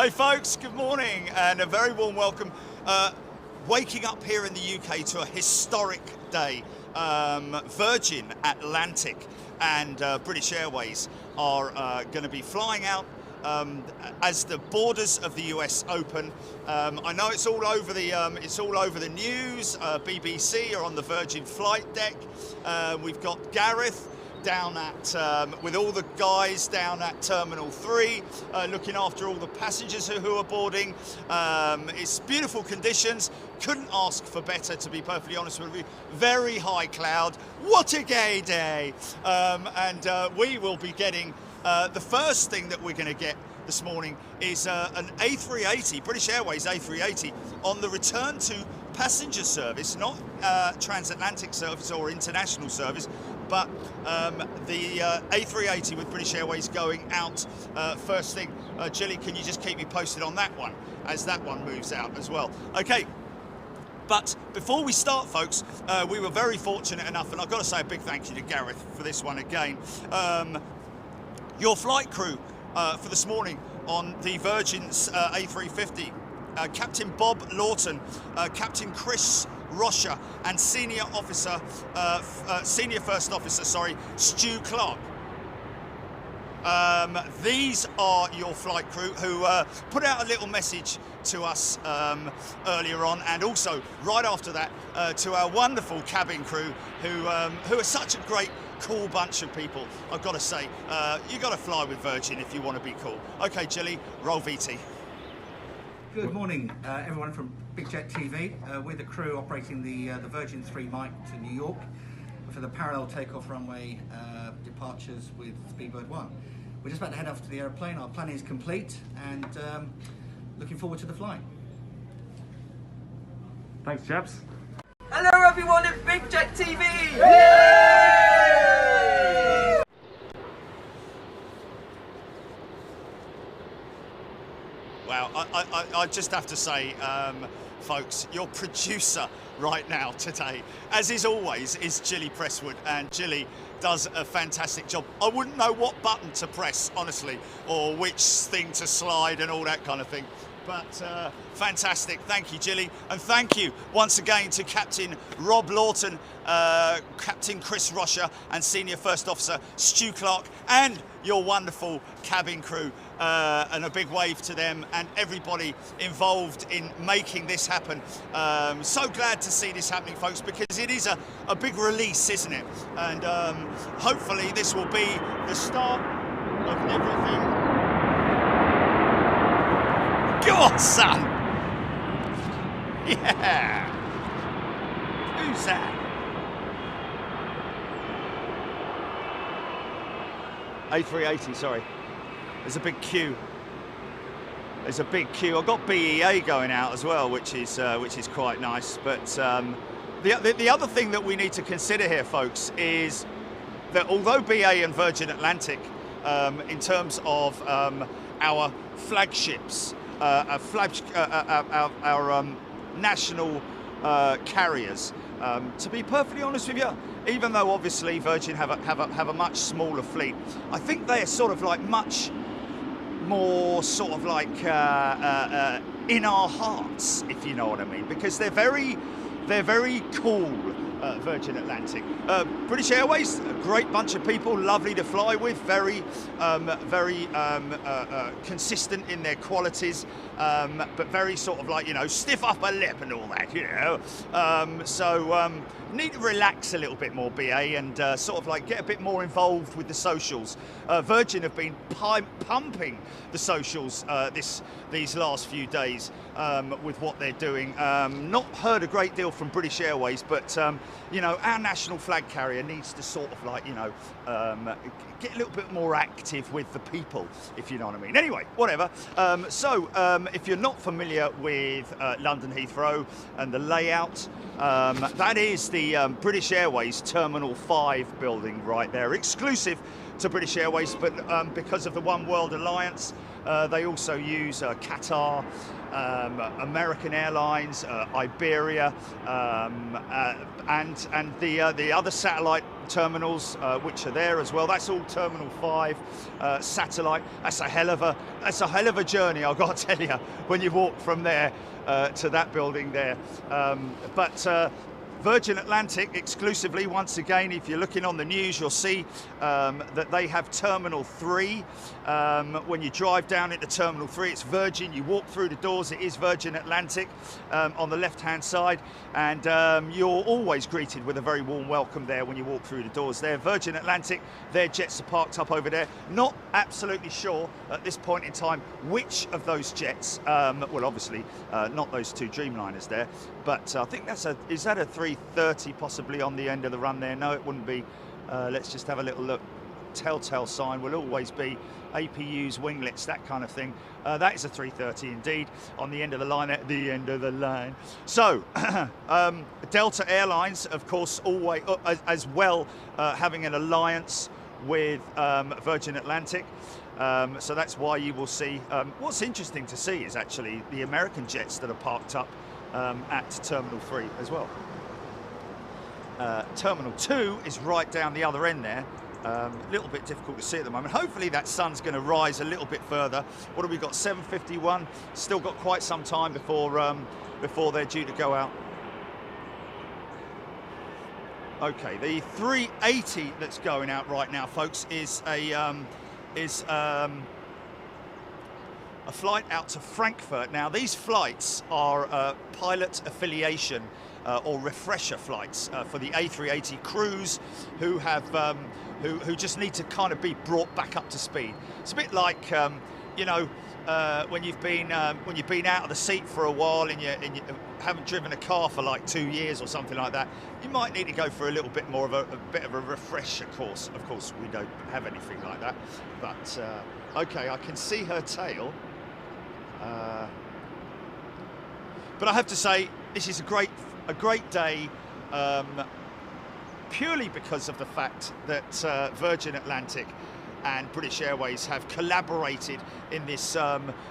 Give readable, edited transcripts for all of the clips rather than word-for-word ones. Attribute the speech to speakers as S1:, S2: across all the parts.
S1: Hey folks, good morning and a very warm welcome. Waking up here in the UK to a historic day. Virgin Atlantic and British Airways are going to be flying out as the borders of the US open. I know it's all over the news. BBC are on the Virgin flight deck. We've got Gareth down at with all the guys down at Terminal 3 looking after all the passengers who are boarding. It's beautiful conditions, couldn't ask for better, to be perfectly honest with you. Very high cloud, what a gay day. And we will be getting the first thing that we're going to get this morning is an A380, British Airways A380, on the return to passenger service, not transatlantic service or international service, but the A380 with British Airways going out first thing. Gilly, can you just keep me posted on that one as that one moves out as well? Okay. But before we start, folks, we were very fortunate enough, and I've got to say a big thank you to Gareth for this one again. Your flight crew for this morning on the Virgin's A350, Captain Bob Lawton, Captain Chris Rocha, and Senior First Officer, Stu Clark. These are your flight crew who put out a little message to us earlier on, and also right after that to our wonderful cabin crew who are such a great, cool bunch of people. I've got to say, you got to fly with Virgin if you want to be cool. Okay, Gilly, roll VT.
S2: Good morning, everyone from Big Jet TV. We're the crew operating the Virgin 3 Mike to New York for the parallel takeoff runway departures with Speedbird 1. We're just about to head off to the airplane. Our planning is complete and looking forward to the flight.
S3: Thanks, chaps.
S4: Hello everyone at Big Jet TV!
S1: Wow, I just have to say, folks, your producer right now today, as is always, is Gilly Presswood, and Gilly does a fantastic job. I wouldn't know what button to press, honestly, or which thing to slide and all that kind of thing. But fantastic, thank you, Gilly, and thank you once again to Captain Rob Lawton, Captain Chris Rocha, and Senior First Officer Stu Clark, and your wonderful cabin crew, and a big wave to them and everybody involved in making this happen. So glad to see this happening, folks, because it is a big release, isn't it? And hopefully this will be the start of everything. Go on, son! Yeah! Who's that? A380, sorry. There's a big queue. There's a big queue. I've got BEA going out as well, which is quite nice. But the other thing that we need to consider here, folks, is that although BA and Virgin Atlantic, in terms of our flagships, our national carriers, to be perfectly honest with you, even though obviously Virgin have a much smaller fleet, I think they're sort of like much more sort of like in our hearts, if you know what I mean, because they're very cool. Virgin Atlantic. British Airways, a great bunch of people, lovely to fly with, very consistent in their qualities, but very sort of like, you know, stiff upper lip and all that, you know. So need to relax a little bit more, BA, and sort of like get a bit more involved with the socials. Virgin have been pumping the socials these last few days with what they're doing. Not heard a great deal from British Airways, but you know, our national flag carrier needs to sort of like, you know, get a little bit more active with the people, if you know what I mean. Anyway, whatever. If you're not familiar with London Heathrow and the layout, that is the British Airways Terminal 5 building right there, exclusive to British Airways, but because of the One World Alliance, They also use Qatar, American Airlines, Iberia, and the other satellite terminals which are there as well. That's all Terminal 5 satellite. That's a hell of a journey, I've got to tell you, when you walk from there to that building there. But Virgin Atlantic exclusively, once again, if you're looking on the news, you'll see that they have Terminal 3. When you drive down into Terminal 3, it's Virgin. You walk through the doors, it is Virgin Atlantic on the left-hand side. And you're always greeted with a very warm welcome there when you walk through the doors there. Virgin Atlantic, their jets are parked up over there. Not absolutely sure at this point in time which of those jets, well, obviously not those two Dreamliners there, but I think is that a 330 possibly on the end of the run there? No, it wouldn't be. Let's just have a little look. Telltale sign will always be APUs, winglets, that kind of thing. That is a 330 indeed on the end of the line, at the end of the line. So Delta Airlines, of course, always as well having an alliance with Virgin Atlantic. So that's why you will see, what's interesting to see is actually the American jets that are parked up at Terminal 3 as well. Terminal 2 is right down the other end there. A little bit difficult to see at the moment. Hopefully that sun's going to rise a little bit further. What have we got? 7:51. Still got quite some time before they're due to go out. Okay, the 380 that's going out right now, folks, is a flight out to Frankfurt. Now, these flights are pilot affiliation or refresher flights for the A380 crews who have who just need to kind of be brought back up to speed. It's a bit like you know, when you've been out of the seat for a while and you haven't driven a car for like 2 years or something like that. You might need to go for a little bit more of a bit of a refresher course. Of course, we don't have anything like that. But okay, I can see her tail. But I have to say, this is a great day, purely because of the fact that Virgin Atlantic and British Airways have collaborated in this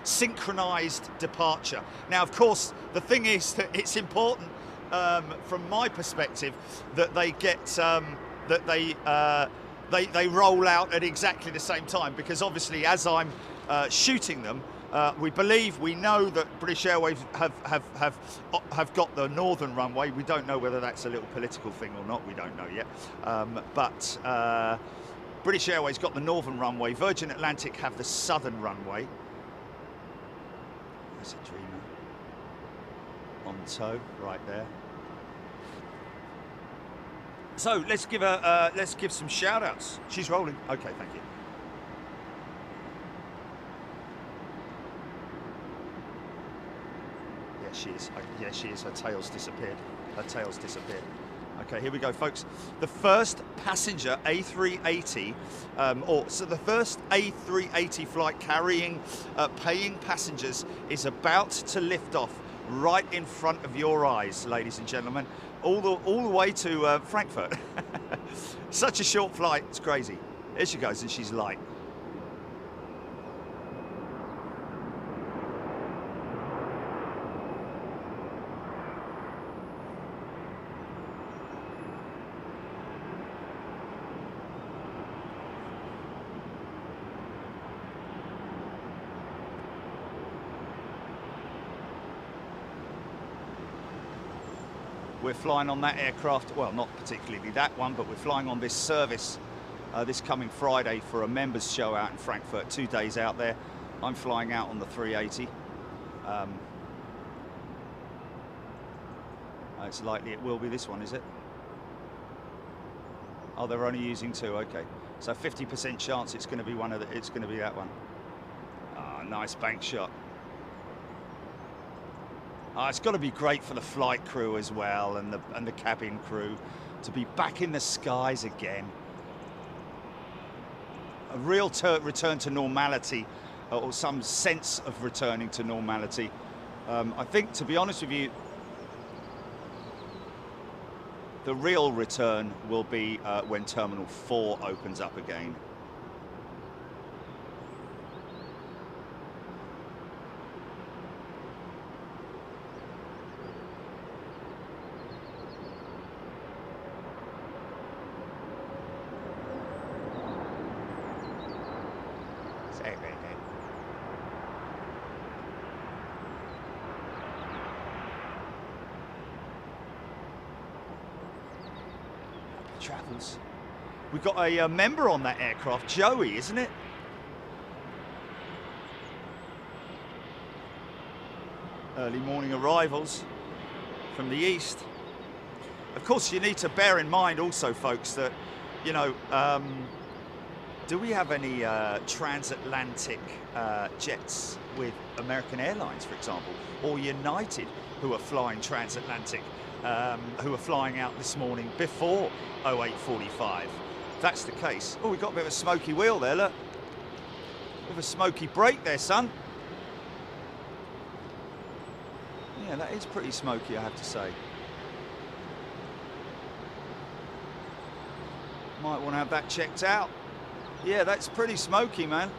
S1: synchronized departure. Now, of course, the thing is that it's important from my perspective that they get that they roll out at exactly the same time, because obviously as I'm shooting them, we know that British Airways have got the northern runway. We don't know whether that's a little political thing or not. We don't know yet. But British Airways got the northern runway. Virgin Atlantic have the southern runway. There's a Dreamer on tow right there. So let's give some shout outs. She's rolling. Okay, thank you. She is. Yeah, she is. Her tail's disappeared. Okay, here we go, folks. The first passenger A380, the first A380 flight carrying paying passengers is about to lift off right in front of your eyes, ladies and gentlemen, all the way to Frankfurt. Such a short flight, it's crazy. There she goes, and she's light. We're flying on that aircraft, well, not particularly that one, but we're flying on this service this coming Friday for a members show out in Frankfurt, 2 days out there. I'm flying out on the 380. It's likely it will be this one, is it? Oh, they're only using 2, okay. So 50% chance it's going to be it's going to be that one. Ah, nice bank shot. It's got to be great for the flight crew as well, and the cabin crew, to be back in the skies again. A real return to normality, or some sense of returning to normality. I think, to be honest with you, the real return will be when Terminal 4 opens up again. travels. We've got a member on that aircraft, Joey, isn't it? Early morning arrivals from the east. Of course, you need to bear in mind also, folks, that, you know, do we have any transatlantic jets with American Airlines, for example, or United, who are flying transatlantic, who are flying out this morning before 08:45? If that's the case. Oh, we've got a bit of a smoky wheel there, look. Bit of a smoky brake there, son. Yeah, that is pretty smoky, I have to say. Might want to have that checked out. Yeah, that's pretty smoky, man.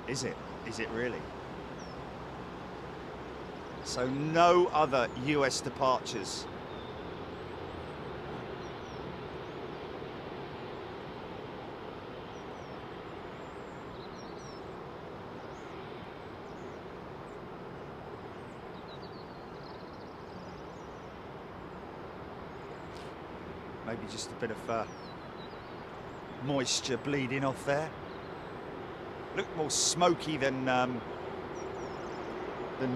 S1: Is it? Is it really? So no other US departures. Maybe just a bit of moisture bleeding off there. Look more smoky than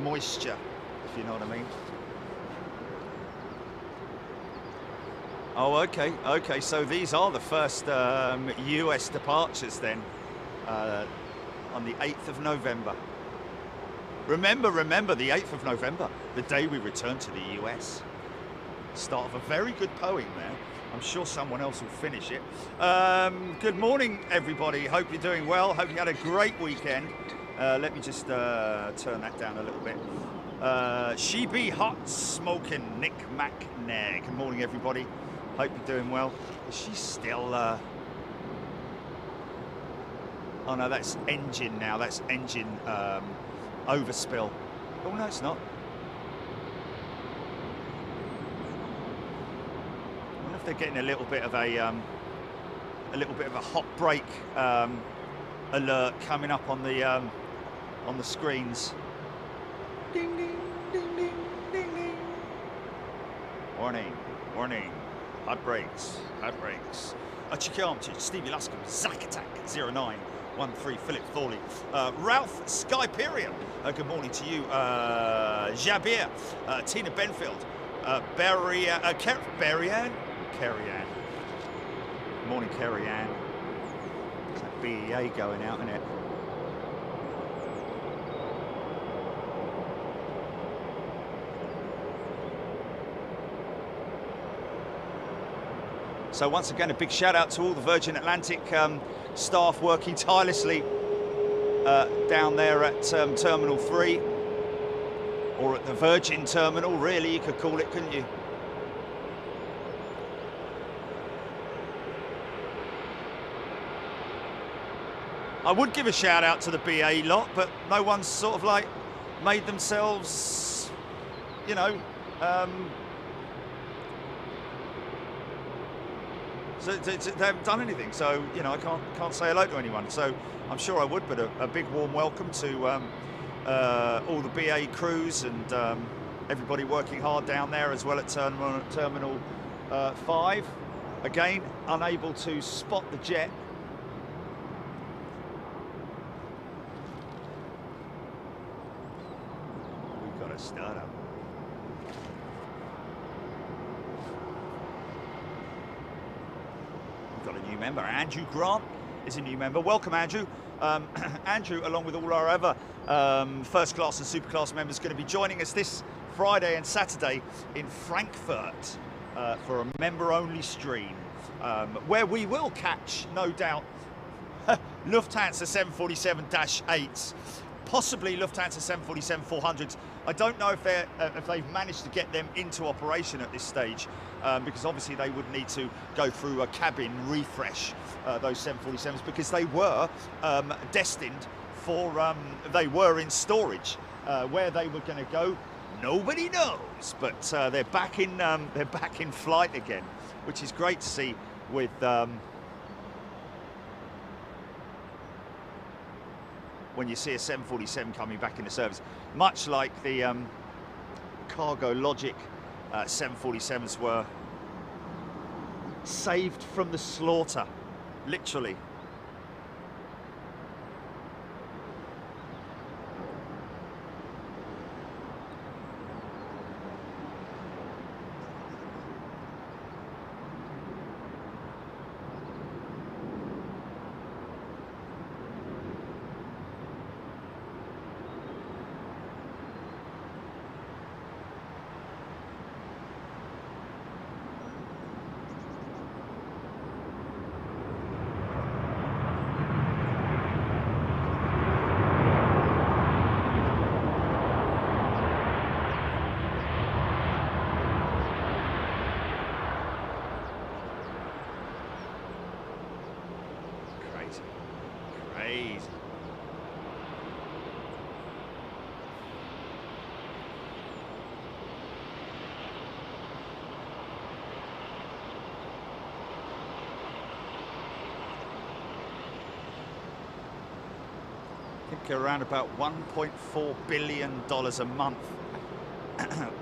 S1: moisture, if you know what I mean. Oh, okay, okay. So these are the first US departures then, on the 8th of November. Remember, the 8th of November, the day we return to the US. Start of a very good poem there. I'm sure someone else will finish it. Good morning, everybody. Hope you're doing well. Hope you had a great weekend. Let me just turn that down a little bit. She be hot smoking, Nick McNair. Good morning, everybody. Hope you're doing well. Is she still... Oh no, that's engine now. That's engine overspill. Oh no, it's not. They're getting a little bit of a hot break alert coming up on the screens. Ding ding ding ding ding ding. Warning, warning. Hot brakes, hot brakes. Chicky Armchich, Stevie Luscombe, Zack Attack 0913, Philip Thorley, Ralph Skyperian. Good morning to you, Jabir, Tina Benfield, Berryanne. Kerry Ann. Good morning, Kerry Ann. There's that BEA going out, isn't it? So once again, a big shout out to all the Virgin Atlantic staff working tirelessly down there at Terminal 3, or at the Virgin Terminal, really, you could call it, couldn't you? I would give a shout out to the BA lot, but no one's sort of like made themselves, you know, so they haven't done anything. So, you know, I can't say hello to anyone. So I'm sure I would, but a big warm welcome to all the BA crews and everybody working hard down there as well at Terminal 5. Again, unable to spot the jet. Startup. We've got a new member. Andrew Grant is a new member. Welcome, Andrew. Andrew, along with all our other first class and super class members, going to be joining us this Friday and Saturday in Frankfurt for a member-only stream, where we will catch, no doubt, Lufthansa 747-8s. Possibly Lufthansa 747-400s. I don't know if they've managed to get them into operation at this stage, because obviously they would need to go through a cabin refresh, those 747s, because they were destined for, they were in storage. Where they were going to go, nobody knows. But they're back in flight again, which is great to see with. when you see a 747 coming back into service. Much like the Cargo Logic 747s were saved from the slaughter, literally. Crazy. I think around about $1.4 billion a month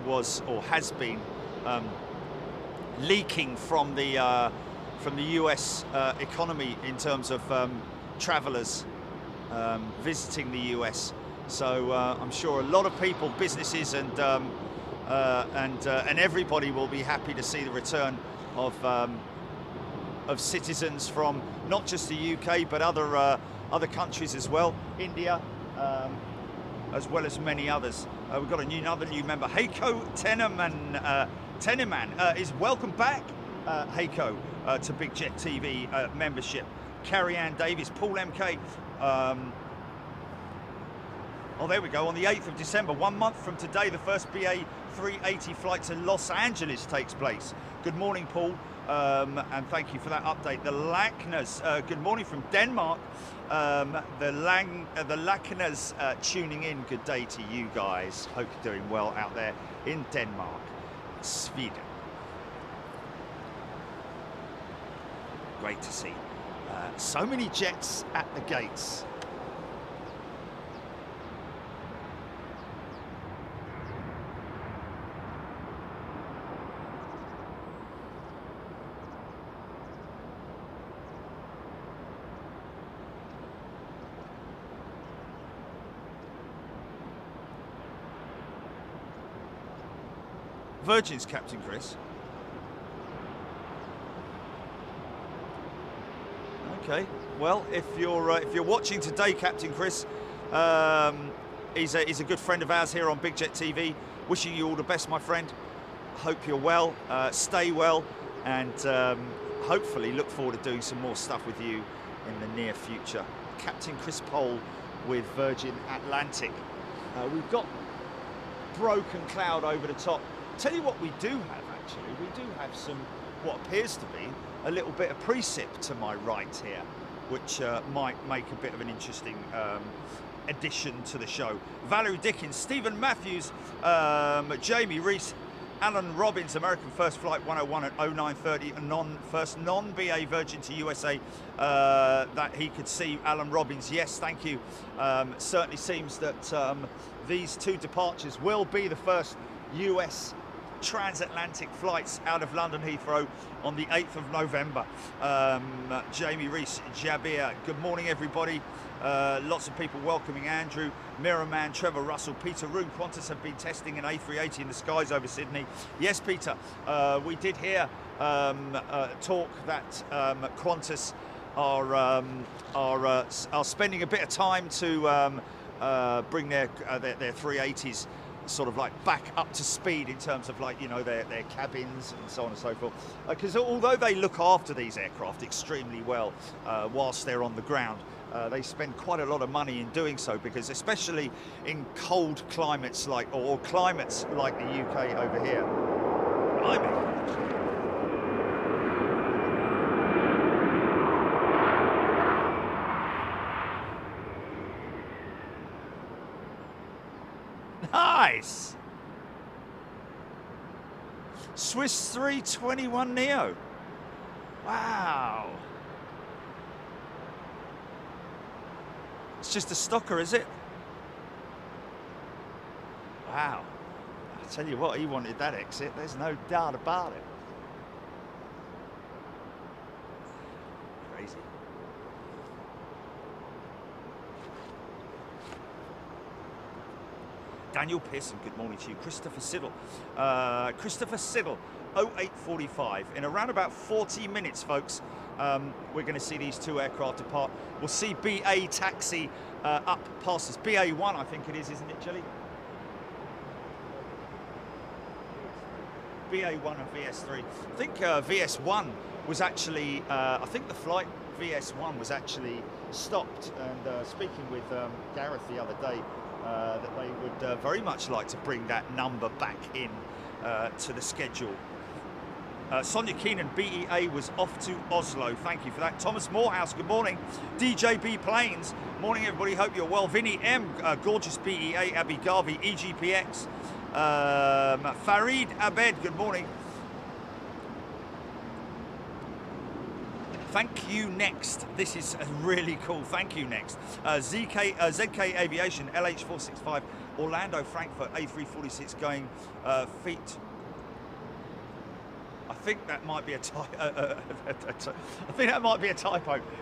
S1: was or has been leaking from the US economy in terms of travelers visiting the US. So I'm sure a lot of people, businesses, and everybody will be happy to see the return of citizens from not just the UK but other countries as well, India, as well as many others. We've got another new member, Heiko Teneman is welcome back, Heiko, to Big Jet TV membership. Carrie Ann Davis, Paul MK. Oh, there we go. On the 8th of December, 1 month from today, the first BA 380 flight to Los Angeles takes place. Good morning, Paul, and thank you for that update. The Lackners, good morning from Denmark. The Lackners tuning in. Good day to you guys. Hope you're doing well out there in Denmark, Sweden. Great to see. So many jets at the gates. Virgin's Captain Chris. Okay, well, if you're watching today, Captain Chris, he's a good friend of ours here on Big Jet TV. Wishing you all the best, my friend. Hope you're well, stay well, and hopefully look forward to doing some more stuff with you in the near future. Captain Chris Pole with Virgin Atlantic. We've got broken cloud over the top. Tell you what we do have, actually. We do have some, what appears to be, a little bit of precip to my right here, which might make a bit of an interesting addition to the show. Valerie Dickens, Stephen Matthews, Jamie Reese, Alan Robbins, American First Flight 101 at 0930, first non-BA Virgin to USA, that he could see Alan Robbins. Yes, thank you. Certainly seems that these two departures will be the first US transatlantic flights out of London Heathrow on the 8th of November. Jamie Reese, Jabir, good morning everybody. Lots of people welcoming Andrew, Mirrorman, Trevor Russell, Peter Roon. Qantas have been testing an A380 in the skies over Sydney. Yes, Peter, we did hear talk that Qantas are spending a bit of time to bring their 380s sort of like back up to speed in terms of, like, you know, their cabins and so on and so forth, because although they look after these aircraft extremely well whilst they're on the ground, they spend quite a lot of money in doing so, because especially in cold climates or climates like the UK over here. Blimey. Nice! Swiss 321 Neo. Wow. It's just a stocker, is it? Wow. I tell you what, he wanted that exit. There's no doubt about it. Crazy. Daniel Pearson, good morning to you. Christopher Siddle. Christopher Siddle, 0845. In around about 40 minutes, folks, we're going to see these two aircraft depart. We'll see BA taxi up past us. BA1, I think it is, isn't it, Jilly? BA1 and VS3. I think VS1 was actually, I think the flight VS1 was actually stopped. And speaking with Gareth the other day, that they would very much like to bring that number back in to the schedule. Sonia Keenan, BEA was off to Oslo. Thank you for that. Thomas Morehouse, good morning. DJB Planes, morning everybody. Hope you're well. Vinny M, gorgeous BEA. Abby Garvey, EGPX. Farid Abed, good morning. Thank you next. This is really cool. Thank you next. ZK Aviation, LH465, Orlando Frankfurt, A346 going feet. I think that might be a typo.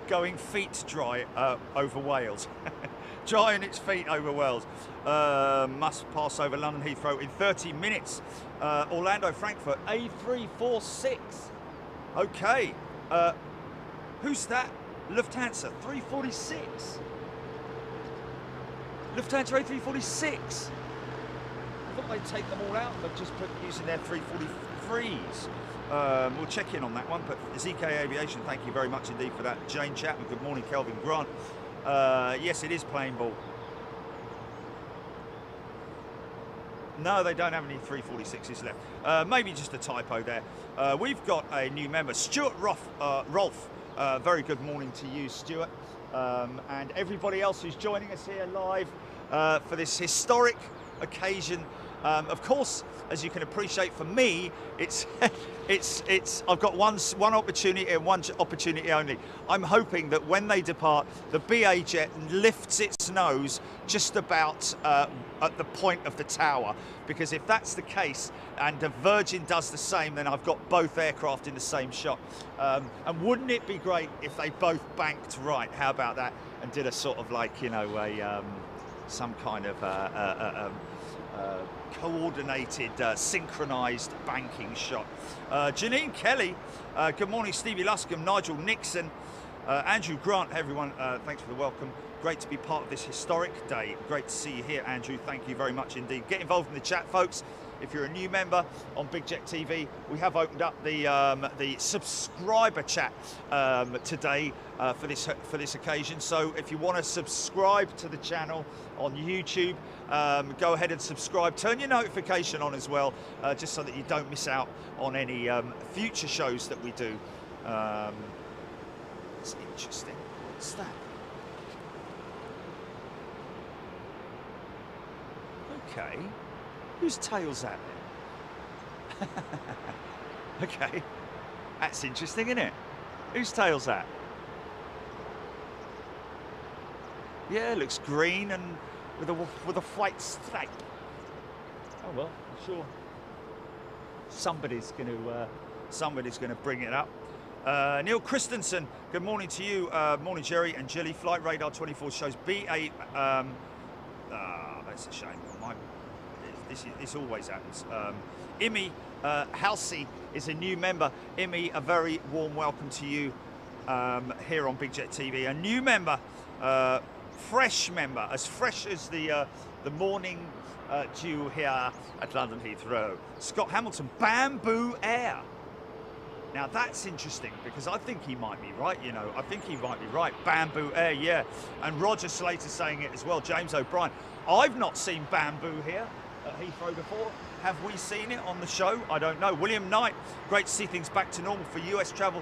S1: Going feet dry over Wales. Drying its feet over Wales. Must pass over London Heathrow in 30 minutes. Orlando Frankfurt, A346. Okay. Who's that? Lufthansa 346. Lufthansa A346. I thought they'd take them all out, but just put using their 343s. We'll check in on that one. But ZK Aviation, thank you very much indeed for that. Jane Chapman, good morning. Kelvin Grant. Yes, it is playing ball. No, they don't have any 346s left. Maybe just a typo there. We've got a new member, Stuart Rolfe. Very good morning to you, Stuart, and everybody else who's joining us here live for this historic occasion. Of course, as you can appreciate, for me, it's I've got one opportunity and one opportunity only. I'm hoping that when they depart, the BA jet lifts its nose just about at the point of the tower, because if that's the case and the Virgin does the same, then I've got both aircraft in the same shot. And wouldn't it be great if they both banked right? How about that? And did a sort of like, you know, some kind of coordinated, synchronized banking shot. Janine Kelly, good morning. Stevie Luscombe, Nigel Nixon, Andrew Grant, everyone, thanks for the welcome. Great to be part of this historic day. Great to see you here, Andrew. Thank you very much indeed. Get involved in the chat, folks. If you're a new member on Big Jet TV, we have opened up the subscriber chat today for this occasion. So if you want to subscribe to the channel on YouTube, go ahead and subscribe. Turn your notification on as well, just so that you don't miss out on any future shows that we do. It's interesting. What's that? Okay. Whose tail's that then? Okay. That's interesting, isn't it? Whose tail's that? Yeah, it looks green and with a white stripe. Oh well, I'm sure somebody's going to bring it up. Neil Christensen, good morning to you. Morning, Jerry and Jilly. Flight Radar 24 shows B8. That's a shame. This always happens. Imi Halsey is a new member. Imi, a very warm welcome to you here on Big Jet TV. A new member, fresh member, as fresh as the morning dew here at London Heathrow. Scott Hamilton, Bamboo Air. Now that's interesting, because I think he might be right, you know. I think he might be right. Bamboo Air, yeah. And Roger Slater saying it as well. James O'Brien. I've not seen Bamboo here at Heathrow before. Have we seen it on the show? I don't know. William Knight, great to see things back to normal for US travel.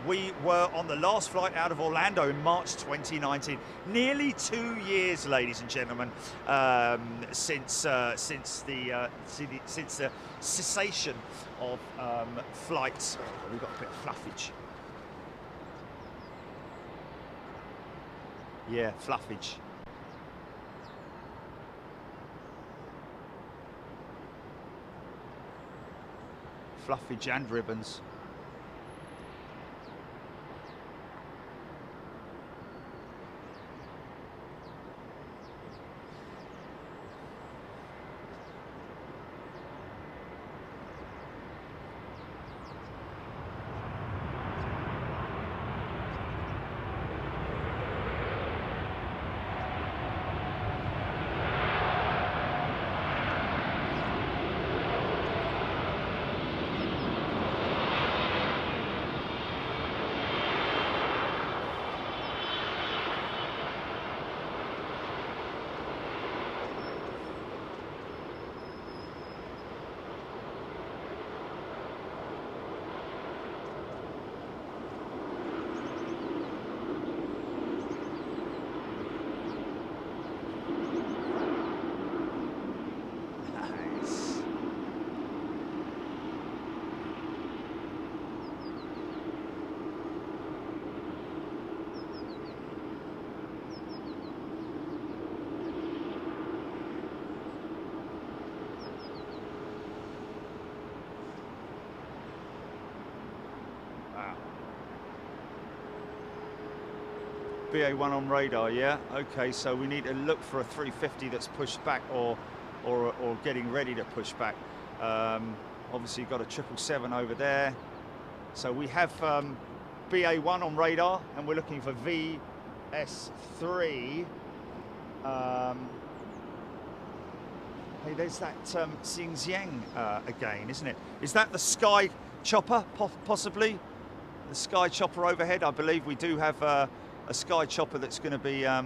S1: We were on the last flight out of Orlando in March 2019. Nearly 2 years, ladies and gentlemen, since the cessation of flights. We've got a bit of fluffage. Yeah, fluffage. Fluffage and ribbons. BA1 on radar, yeah. Okay, so we need to look for a 350 that's pushed back or getting ready to push back. Obviously, you've got a 777 over there. So we have BA1 on radar, and we're looking for VS3. Hey, there's that Xinjiang again, isn't it? Is that the Sky Chopper, possibly? The Sky Chopper overhead? I believe we do have a Sky Chopper that's going to be... yeah,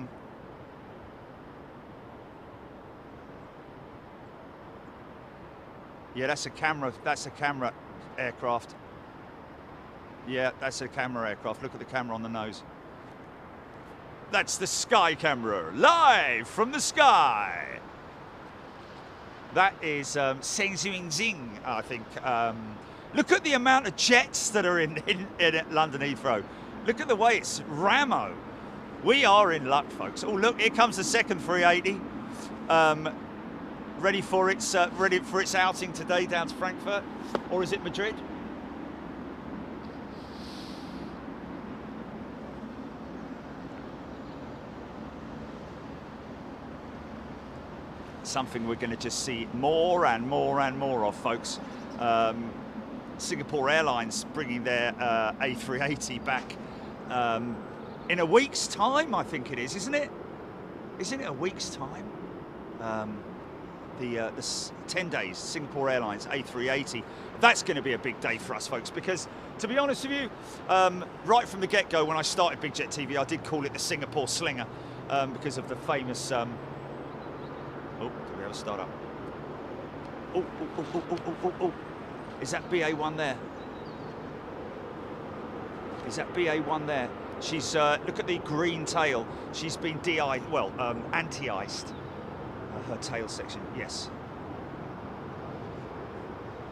S1: that's a camera aircraft. Yeah, that's a camera aircraft. Look at the camera on the nose. That's the Sky Camera, live from the sky. That is Xinjiang, I think. Look at the amount of jets that are in London Heathrow. Look at the way it's Ramo. We are in luck, folks. Oh, look, here comes the second 380. Ready for its outing today down to Frankfurt, or is it Madrid? Something we're going to just see more and more and more of, folks. Singapore Airlines bringing their A380 back in a week's time, I think it is, isn't it? Isn't it a week's time? The 10 days, Singapore Airlines A380. That's going to be a big day for us, folks, because to be honest with you, right from the get-go when I started Big Jet TV, I did call it the Singapore Slinger because of the famous... oh, do we have a start up? Oh. Is that BA1 there? Is that BA1 there? She's, look at the green tail. She's been anti-iced. Her tail section, yes.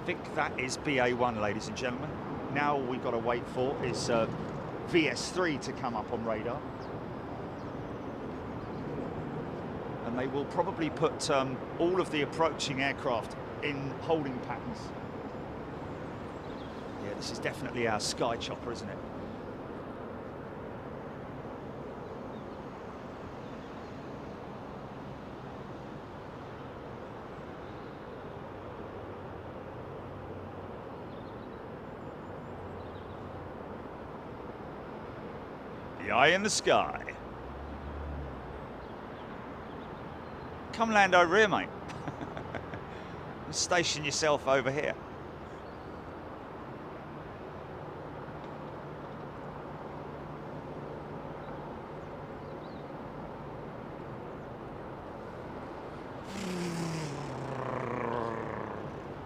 S1: I think that is BA1, ladies and gentlemen. Now all we've got to wait for is VS3 to come up on radar. And they will probably put all of the approaching aircraft in holding patterns. Yeah, this is definitely our Sky Chopper, isn't it? The eye in the sky. Come land over here, mate. Station yourself over here.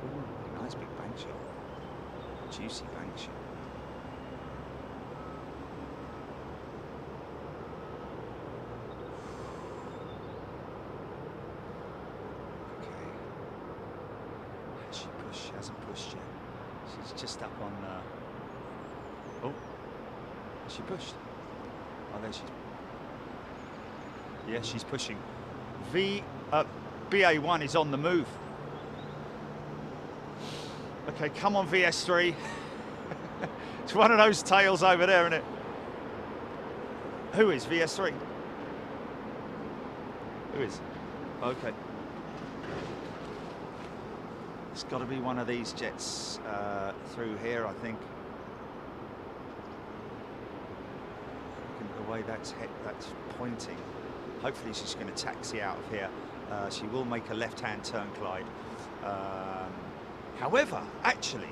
S1: Ooh, nice big bank shot. Juicy bank shot. She hasn't pushed yet. She's just up on... oh, has she pushed? Oh, there she is. Yeah, she's pushing. BA1 is on the move. Okay, come on VS3. It's one of those tails over there, isn't it? Who is VS3? Who is? Okay. It's got to be one of these jets through here, I think. The way that's pointing. Hopefully she's going to taxi out of here. She will make a left-hand turn, Clyde. However, actually,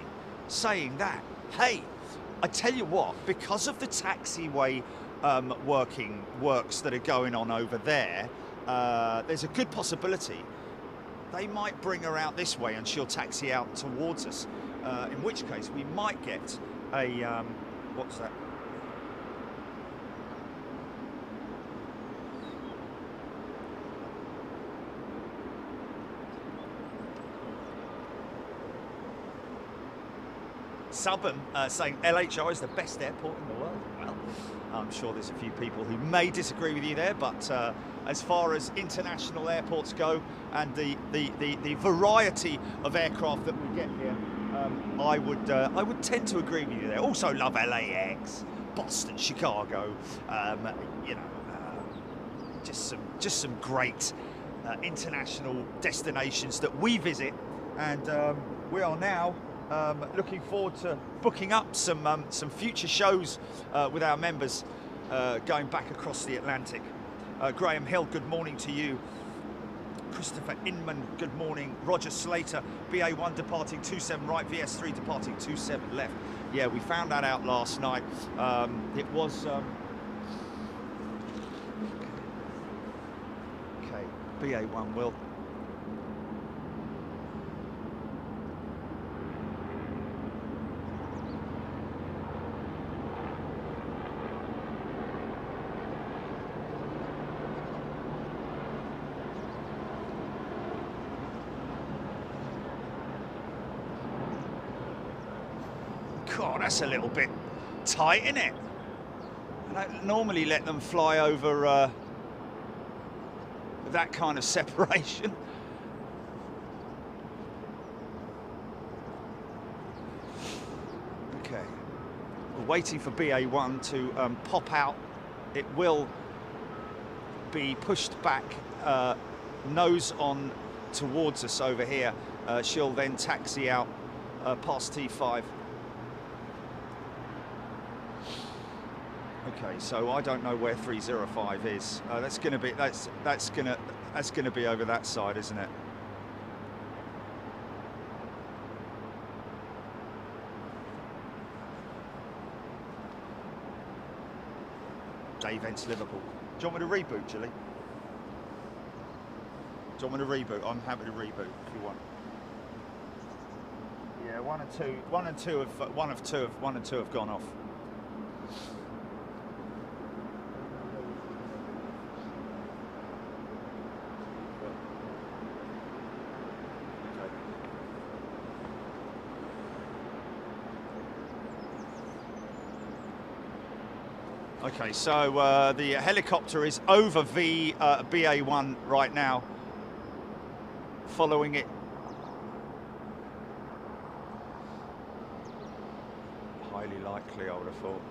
S1: saying that, hey, I tell you what, because of the taxiway works that are going on over there, there's a good possibility they might bring her out this way and she'll taxi out towards us, in which case we might get a, what's that? Southern saying LHR is the best airport in the world. Well, I'm sure there's a few people who may disagree with you there, but as far as international airports go and the variety of aircraft that we get here, I would tend to agree with you there. Also love LAX, Boston, Chicago, you know, just some great international destinations that we visit, and we are now looking forward to booking up some future shows with our members going back across the Atlantic. Graham Hill, good morning to you. Christopher Inman, good morning. Roger Slater, BA1 departing 27 right, VS3 departing 27 left. Yeah, we found that out last night. It was okay. BA1 will. God, that's a little bit tight, isn't it? I don't normally let them fly over that kind of separation. Okay, we're waiting for BA1 to pop out. It will be pushed back, nose on towards us over here. She'll then taxi out past T5. Okay, so I don't know where 305 is. That's going to be that's going to be over that side, isn't it? Dave Ents, Liverpool. Do you want me to reboot, Julie? Do you want me to reboot? I'm happy to reboot if you want. Yeah, one and two have gone off. Okay, so the helicopter is over BA1 right now, following it. Highly likely, I would have thought.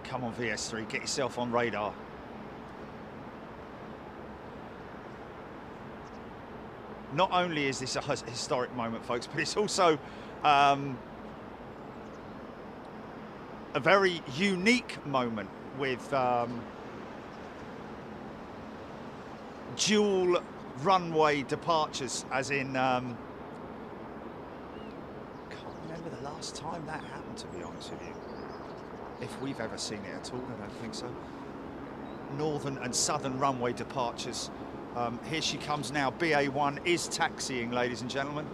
S1: Come on, VS3, get yourself on radar. Not only is this a historic moment, folks, but it's also a very unique moment with dual runway departures, as in can't remember the last time that happened, to be honest with you, if we've ever seen it at all. I don't think so. Northern and southern runway departures. Here she comes now. BA1 is taxiing, ladies and gentlemen.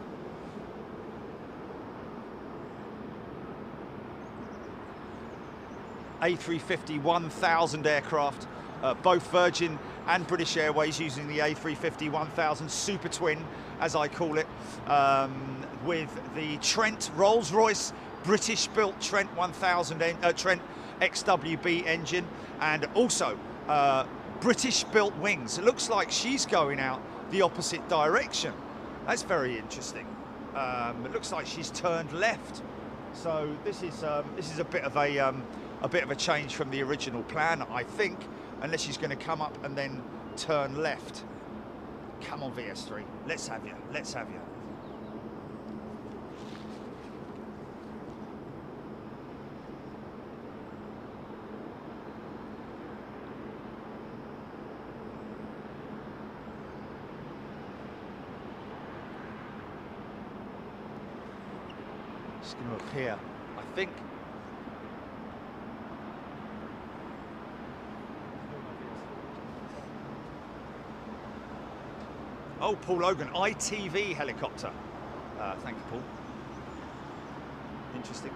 S1: A350 1000 aircraft, both Virgin and British Airways using the A350 1000 Super Twin, as I call it, with the Trent Rolls-Royce British-built Trent 1000 Trent XWB engine, and also British-built wings. It looks like she's going out the opposite direction. That's very interesting. It looks like she's turned left. So this is a bit of a change from the original plan, I think, unless she's going to come up and then turn left. Come on, VS3, let's have you. Let's have you. It's going to appear, I think. Oh, Paul Logan, ITV helicopter. Thank you, Paul. Interesting.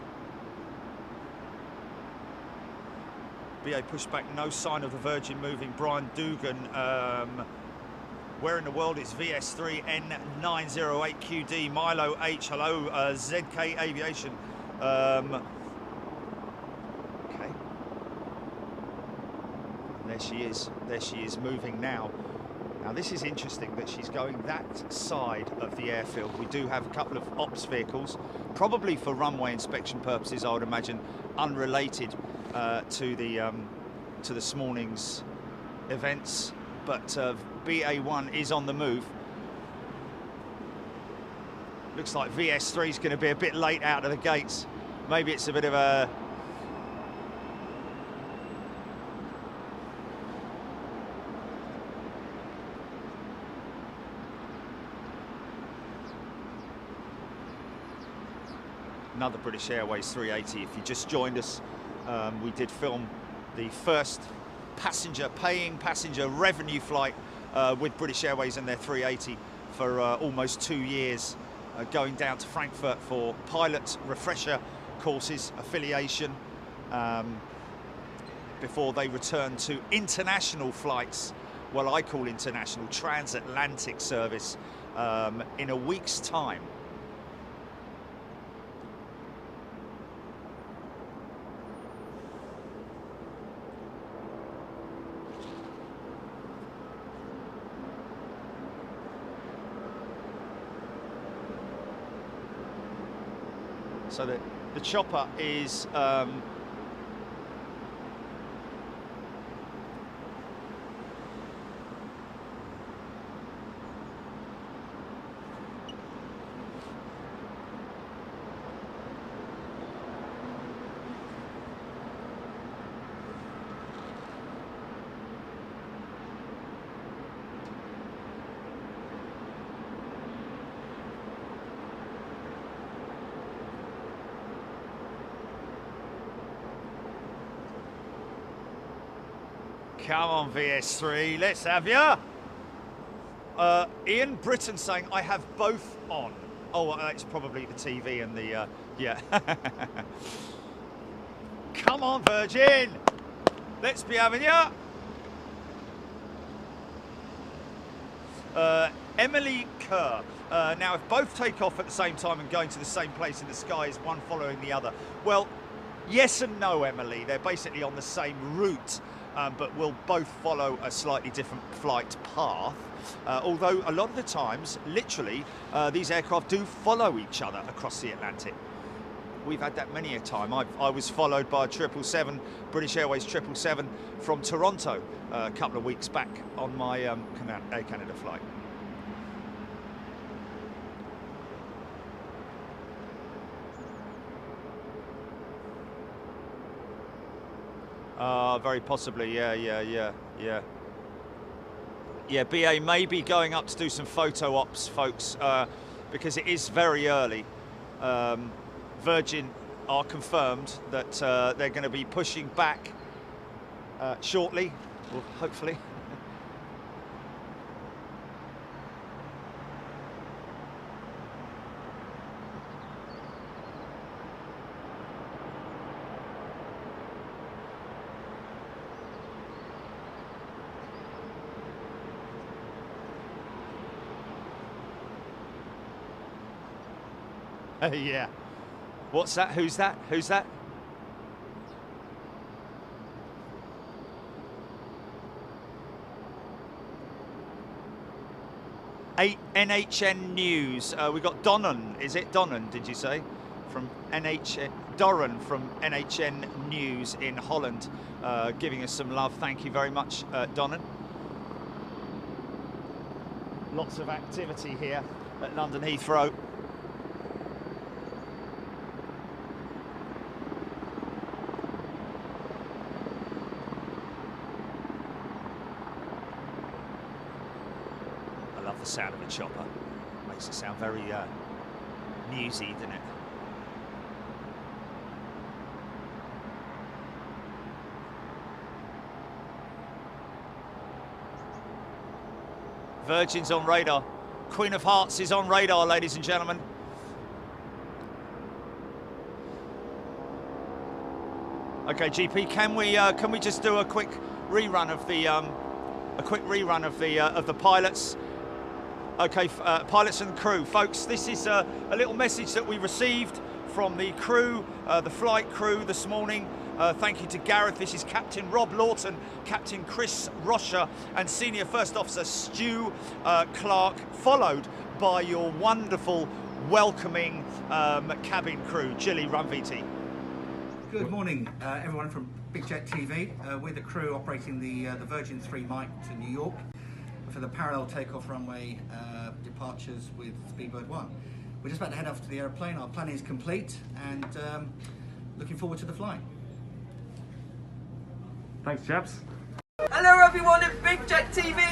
S1: BA pushback, no sign of the Virgin moving. Brian Dugan. Where in the world is VS3 N908QD? Milo H. Hello, ZK Aviation. Okay. There she is. There she is moving now. Now this is interesting that she's going that side of the airfield. We do have a couple of ops vehicles, probably for runway inspection purposes, I would imagine, unrelated to this morning's events. But BA1 is on the move. Looks like VS3 is going to be a bit late out of the gates. Maybe it's a bit of a... Another British Airways 380. If you just joined us, we did film the first paying passenger revenue flight with British Airways and their 380 for almost 2 years, going down to Frankfurt for pilot refresher courses, affiliation, before they return to international flights, what I call international transatlantic service, in a week's time. So the chopper is come on, VS3, let's have ya. Ian Britton saying, I have both on. Oh, it's probably the TV and the, yeah. Come on, Virgin. Let's be having ya. Emily Kerr. Now, if both take off at the same time and going to the same place in the sky, is one following the other? Well, yes and no, Emily. They're basically on the same route. But will both follow a slightly different flight path. Although a lot of the times, literally, these aircraft do follow each other across the Atlantic. We've had that many a time. I was followed by a 777, British Airways 777 from Toronto a couple of weeks back on my Air Canada flight. Very possibly, yeah. Yeah, BA may be going up to do some photo ops, folks, because it is very early. Virgin are confirmed that they're going to be pushing back shortly, or hopefully. Yeah. What's that? Who's that? Who's that? NHN News. We got Donnan, is it Donnan, did you say? From NHN, Doran from NHN News in Holland, giving us some love. Thank you very much, Donnan. Lots of activity here at London Heathrow. I love the sound of a chopper. Makes it sound very newsy, doesn't it? Virgin's on radar. Queen of Hearts is on radar, ladies and gentlemen. Okay, GP, can we just do a quick rerun of the pilots? Okay, pilots and crew, folks. This is a little message that we received from the crew, the flight crew this morning. Thank you to Gareth. This is Captain Rob Lawton, Captain Chris Rocher, and Senior First Officer Stu Clark, followed by your wonderful, welcoming cabin crew. Jilly, run VT.
S2: Good morning, everyone from Big Jet TV. We're the crew operating the Virgin 3 Mike to New York for the parallel takeoff runway departures with Speedbird 1. We're just about to head off to the aeroplane. Our planning is complete and looking forward to the flight.
S3: Thanks, chaps.
S4: Hello everyone at Big Jet TV!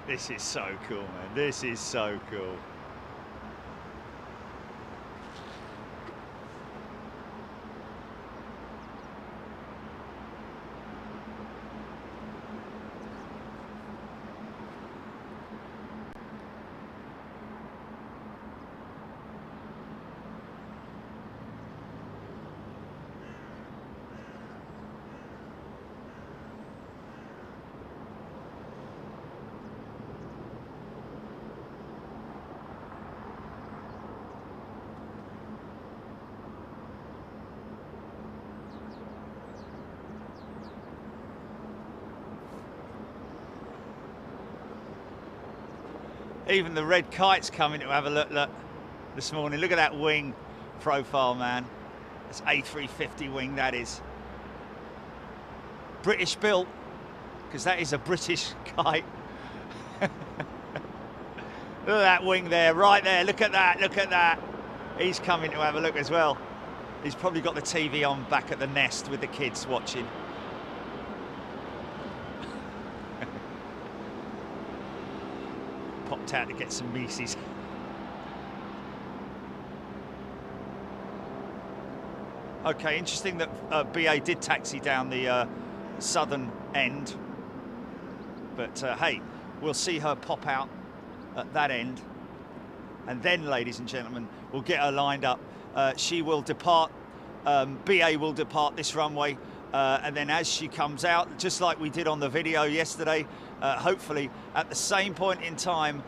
S1: This is so cool, man. This is so cool. Even the red kite's coming to have a look this morning. Look at that wing profile, man. That's A350 wing, that is. British built, because that is a British kite. Look at that wing there, right there. Look at that, look at that. He's coming to have a look as well. He's probably got the TV on back at the nest with the kids watching. Popped out to get some Mises. Okay, interesting that BA did taxi down the southern end, but hey, we'll see her pop out at that end, and then, ladies and gentlemen, we'll get her lined up. She will depart, BA will depart this runway, and then as she comes out, just like we did on the video yesterday, hopefully at the same point in time,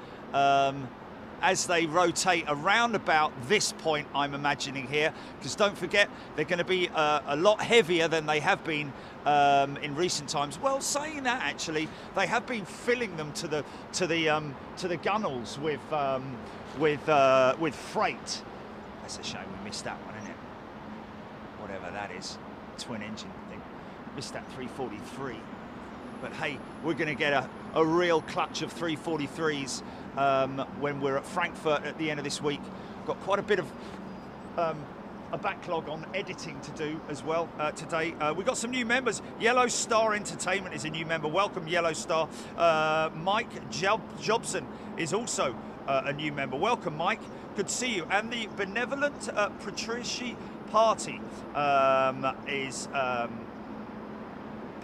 S1: as they rotate around about this point, I'm imagining here, because don't forget, they're going to be a lot heavier than they have been in recent times. Well, saying that, actually, they have been filling them to the gunnels with freight. That's a shame we missed that one, isn't it? Whatever that is, twin engine thing. Missed that 343. But hey, we're going to get a real clutch of 343s when we're at Frankfurt at the end of this week. Got quite a bit of a backlog on editing to do as well today. We've got some new members. Yellow Star Entertainment is a new member. Welcome, Yellow Star. Mike Jobson is also a new member. Welcome, Mike. Good to see you. And the Benevolent Patrici Party is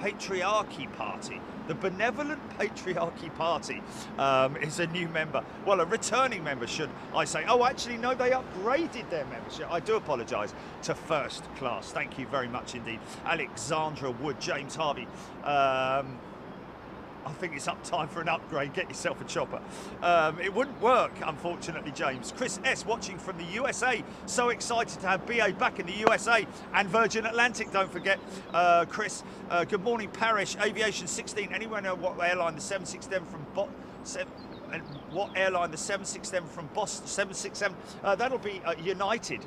S1: Patriarchy Party. The Benevolent Patriarchy Party is a new member. Well, a returning member, should I say. Oh, actually, no, they upgraded their membership. I do apologise, to first class. Thank you very much indeed. Alexandra Wood, James Harvey. I think it's up time for an upgrade. Get yourself a chopper. It wouldn't work, unfortunately, James. Chris S. watching from the USA. So excited to have BA back in the USA and Virgin Atlantic, don't forget. Chris, good morning, Parish. Aviation 16. Anyone know what airline the 767 from what airline the 767 from Boston? 767. That'll be United.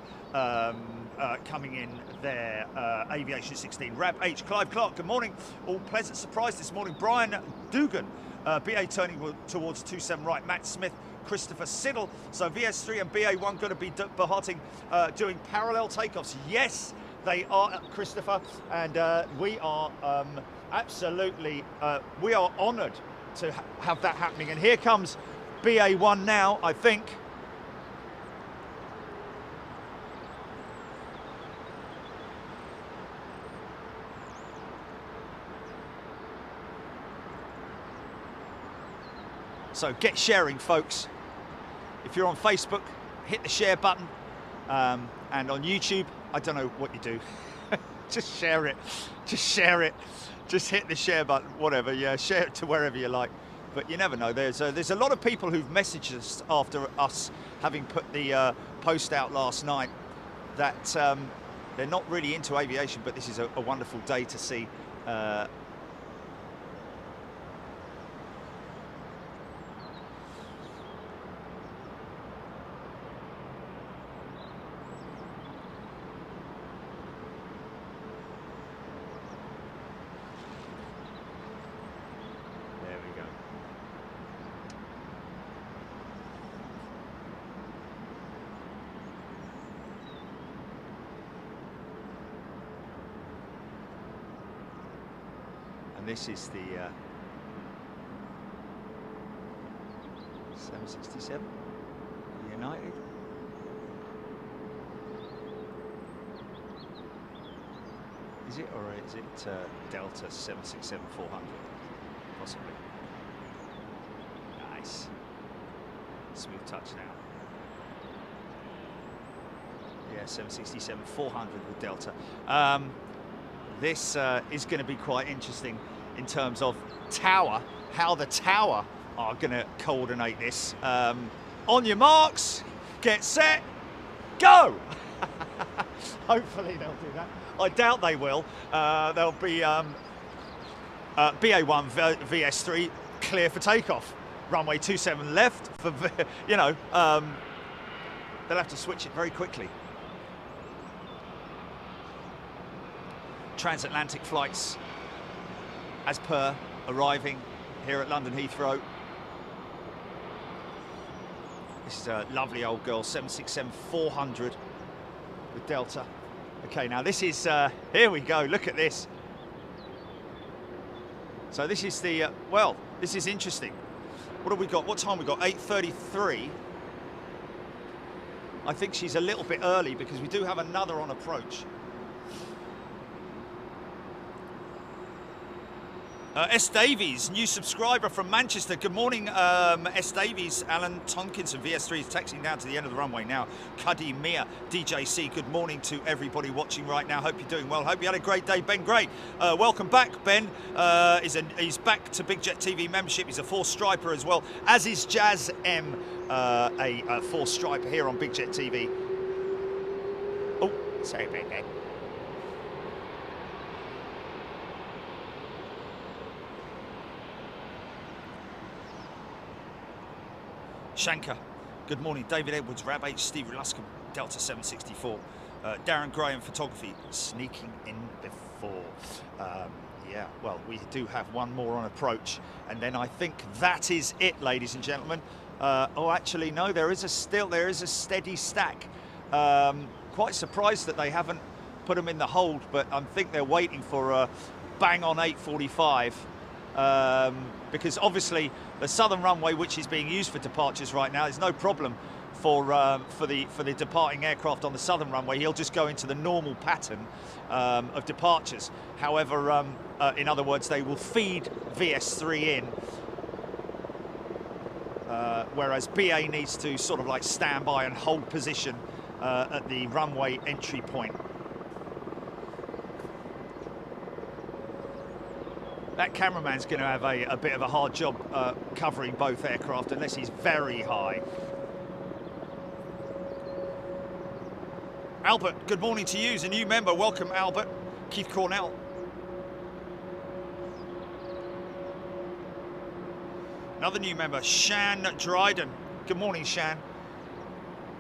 S1: Coming in there, Aviation 16. Rab H. Clive Clark, good morning. All pleasant surprise this morning. Brian Dugan, BA turning towards 27 right. Matt Smith, Christopher Siddle. So VS3 and BA1 going to be departing, doing parallel takeoffs. Yes, they are, Christopher, and we are absolutely, we are honoured to have that happening. And here comes BA1 now, I think. So get sharing, folks. If you're on Facebook, hit the share button. And on YouTube, I don't know what you do. Just share it. Just share it. Just hit the share button, whatever. Yeah, share it to wherever you like. But you never know. There's a lot of people who've messaged us after us having put the post out last night that they're not really into aviation, but this is a wonderful day to see. And this is the 767 United. Is it, or is it Delta 767-400? Possibly. Nice. Smooth touch now. Yeah, 767-400 with Delta. This is going to be quite interesting in terms of Tower, how the Tower are going to coordinate this. On your marks, get set, go! Hopefully they'll do that. I doubt they will. There'll be BA1 VS3 clear for takeoff. Runway 27 left for, you know, they'll have to switch it very quickly. Transatlantic flights, as per, arriving here at London Heathrow. This is a lovely old girl, 767-400 with Delta. Okay, now this is, here we go, look at this. So this is the, well, this is interesting. What have we got? What time we got? 8:33. I think she's a little bit early because we do have another on approach. S. Davies, new subscriber from Manchester. Good morning, S. Davies. Alan Tonkinson, VS3 is taxiing down to the end of the runway now. Cuddy Mia, DJC. Good morning to everybody watching right now. Hope you're doing well. Hope you had a great day. Ben Gray, welcome back. Ben he's back to Big Jet TV membership. He's a 4-striper as well, as is Jazz M, a 4-striper here on Big Jet TV. Oh, sorry about that. Shankar, good morning. David Edwards, Rab H, Steve Luscombe, Delta 764. Darren Graham, photography, sneaking in before. Yeah, well, we do have one more on approach, and then I think that is it, ladies and gentlemen. Oh, actually, no, there is a steady stack. Quite surprised that they haven't put them in the hold, but I think they're waiting for a bang on 8:45. Because obviously the southern runway, which is being used for departures right now, there's no problem for the departing aircraft on the southern runway. He'll just go into the normal pattern of departures. However, in other words, they will feed VS3 in, whereas BA needs to sort of like stand by and hold position at the runway entry point. That cameraman's going to have a bit of a hard job covering both aircraft unless he's very high. Albert, good morning to you. He's a new member. Welcome, Albert. Keith Cornell. Another new member, Shan Dryden. Good morning, Shan.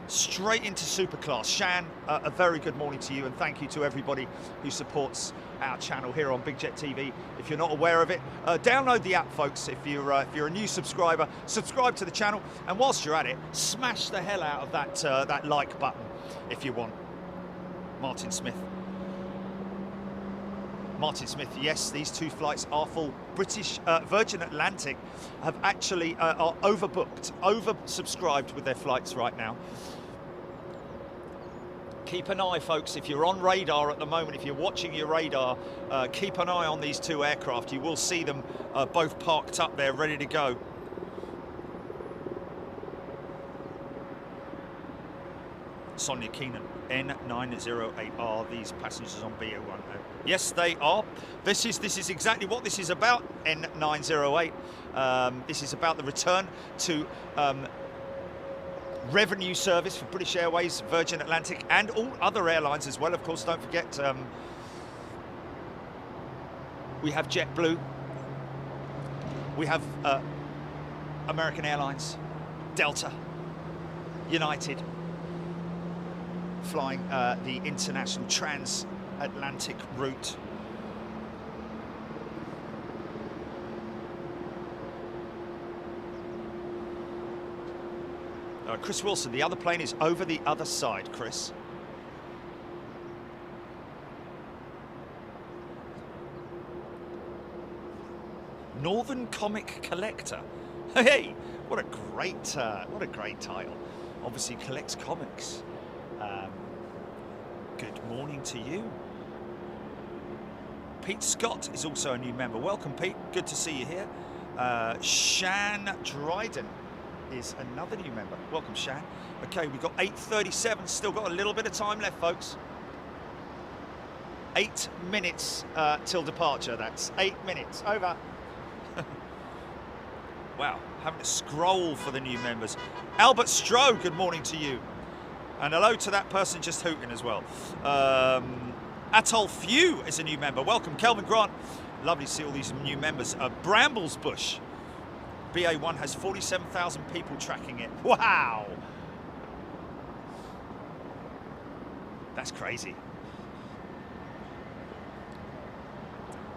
S1: Straight into Superclass. Shan, a very good morning to you, and thank you to everybody who supports our channel here on Big Jet TV. If you're not aware of it, download the app, folks. If you're a new subscriber, subscribe to the channel, and whilst you're at it, smash the hell out of that like button if you want. Martin Smith. Martin Smith, yes, these two flights are full. British Virgin Atlantic have actually are oversubscribed with their flights right now. Keep an eye, folks, if you're on radar at the moment, if you're watching your radar, keep an eye on these two aircraft. You will see them both parked up there, ready to go. Sonia Keenan, N908, are these passengers on BA1? Yes, they are. This is exactly what this is about, N908. This is about the return to revenue service for British Airways, Virgin Atlantic, and all other airlines as well. Of course, don't forget, we have JetBlue, we have American Airlines, Delta, United, flying the international transatlantic route. Chris Wilson, the other plane is over the other side, Chris. Northern Comic Collector. Hey, what a great title. Obviously collects comics. Good morning to you. Pete Scott is also a new member. Welcome, Pete. Good to see you here. Shan Dryden is another new member. Welcome, Shan. Okay, we've got 8:37. Still got a little bit of time left, folks. 8 minutes till departure. That's 8 minutes. Over. Wow, having to scroll for the new members. Albert Stroh, good morning to you. And hello to that person just hooting as well. Atoll Few is a new member. Welcome, Kelvin Grant. Lovely to see all these new members. Brambles Bush. BA1 has 47,000 people tracking it. Wow! That's crazy.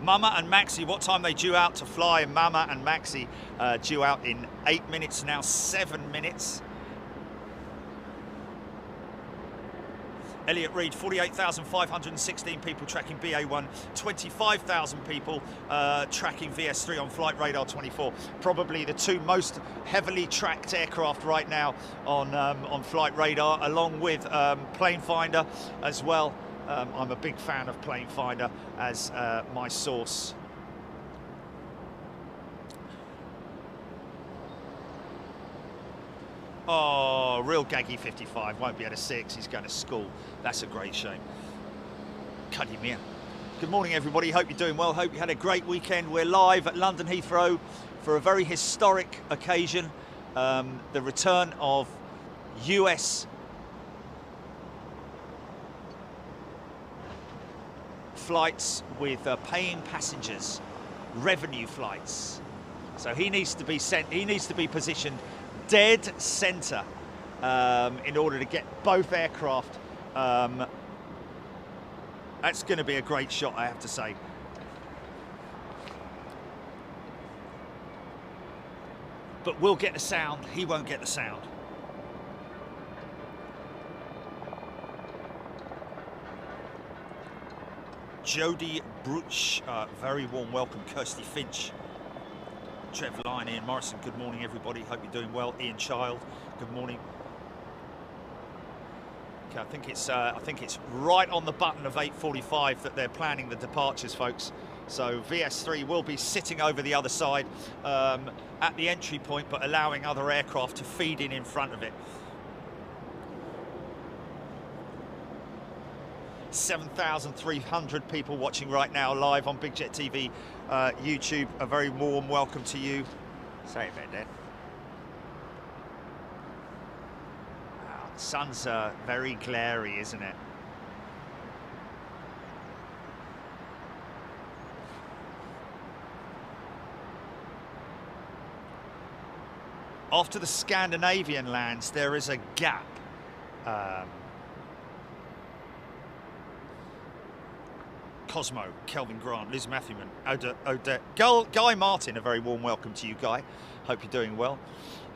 S1: Mama and Maxi, what time they due out to fly? Mama and Maxi due out in 8 minutes, now 7 minutes. Elliot Reed, 48,516 people tracking BA1, 25,000 people tracking VS3 on Flight Radar 24. Probably the two most heavily tracked aircraft right now on Flight Radar, along with Plane Finder as well. I'm a big fan of Plane Finder as my source. Oh, real Gaggy 55, won't be at a 6, he's going to school. That's a great shame. Kadimir. Good morning, everybody. Hope you're doing well. Hope you had a great weekend. We're live at London Heathrow for a very historic occasion. The return of US flights with paying passengers, revenue flights. So he needs to be positioned dead center in order to get both aircraft. That's going to be a great shot, I have to say. But we'll get the sound, he won't get the sound. Jody Bruch, very warm welcome. Kirsty Finch, Trev Lyon, Ian Morrison, good morning everybody. Hope you're doing well. Ian Child, good morning. I think it's right on the button of 8:45 that they're planning the departures, folks. So VS3 will be sitting over the other side at the entry point, but allowing other aircraft to feed in front of it. 7,300 people watching right now live on Big Jet TV YouTube. A very warm welcome to you. Say it a bit then. Wow, the sun's very glary, isn't it? After the Scandinavian lands, there is a gap. Cosmo, Kelvin Grant, Liz Matthewman, Odette, Guy Martin, a very warm welcome to you, Guy. Hope you're doing well.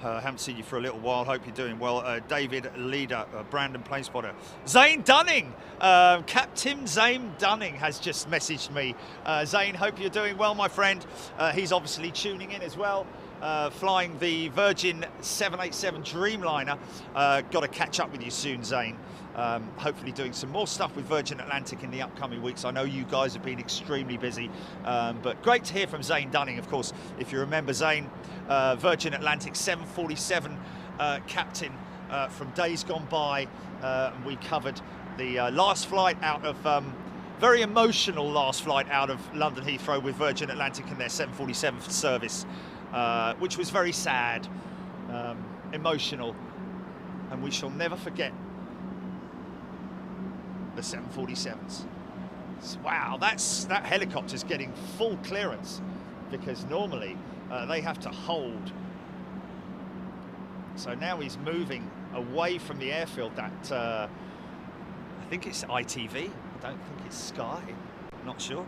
S1: Haven't seen you for a little while. Hope you're doing well. David Leader, Brandon Planespotter, Zane Dunning, Captain Zane Dunning has just messaged me. Zane, hope you're doing well, my friend. He's obviously tuning in as well. Flying the Virgin 787 Dreamliner. Got to catch up with you soon, Zane. Hopefully doing some more stuff with Virgin Atlantic in the upcoming weeks. I know you guys have been extremely busy, but great to hear from Zane Dunning. Of course, if you remember Zane, Virgin Atlantic 747 captain from days gone by. We covered the last flight out of, very emotional last flight out of London Heathrow with Virgin Atlantic in their 747 service, which was very sad, emotional, and we shall never forget the 747s. Wow, that helicopter's getting full clearance, because normally they have to hold. So now he's moving away from the airfield. That I think it's ITV. I don't think it's Sky. Not sure.